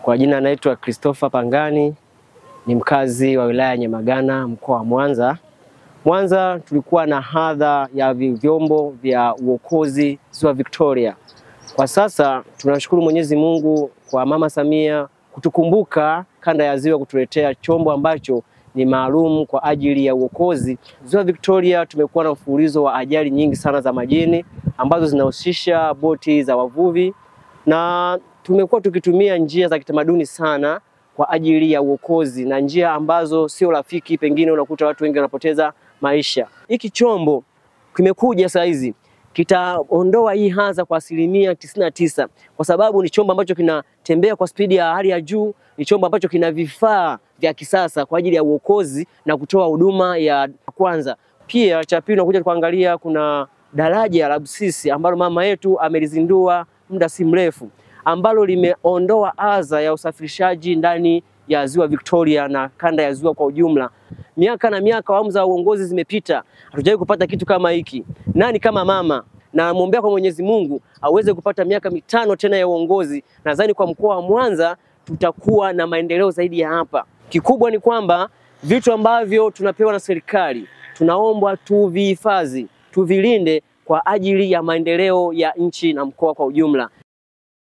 Kwa jina naitwa Christopher Pangani, ni mkazi wa wilaya ya Nyamagana, mkoa wa Mwanza. Mwanza tulikuwa na hadha ya vyombo vya uokozi Ziwa Victoria. Kwa sasa tunashukuru Mwenyezi Mungu kwa Mama Samia kutukumbuka kanda ya Ziwa, kutuletea chombo ambacho ni maalum kwa ajili ya uokozi. Ziwa Victoria tumekuwa na mfululizo wa ajali nyingi sana za majini ambazo zinahusisha boti za wavuvi, na tumekuwa tukitumia njia za kitamaduni sana kwa ajili ya uokozi, na njia ambazo sio rafiki, pengine unakuta watu wengi wanapoteza maisha. Hiki chombo kimekuja saa hizi kitaondoa hii hadha kwa 99%, kwa sababu ni chombo ambacho kinatembea kwa spidi ya hali ya juu, ni chombo ambacho kina vifaa vya kisasa kwa ajili ya uokozi na kutoa huduma ya kwanza. Pia cha pili unakuja kuangalia, kuna daraja la Busisi ambalo mama yetu amelizindua muda si mrefu, ambalo limeondoa adha ya usafirishaji ndani ya Ziwa Victoria na kanda ya Ziwa kwa ujumla. Miaka na miaka, awamu za uongozi zimepita, hatujawahi kupata kitu kama hiki. Nani kama mama? Na namuombea kwa Mwenyezi Mungu aweze kupata miaka 5 tena ya uongozi. Nadhani kwa mkoa wa Mwanza tutakuwa na maendeleo zaidi ya hapa. Kikubwa ni kwamba vitu ambavyo tunapewa na serikali tunaombwa tuvihifadhi, tuvilinde kwa ajili ya maendeleo ya nchi na mkoa kwa ujumla.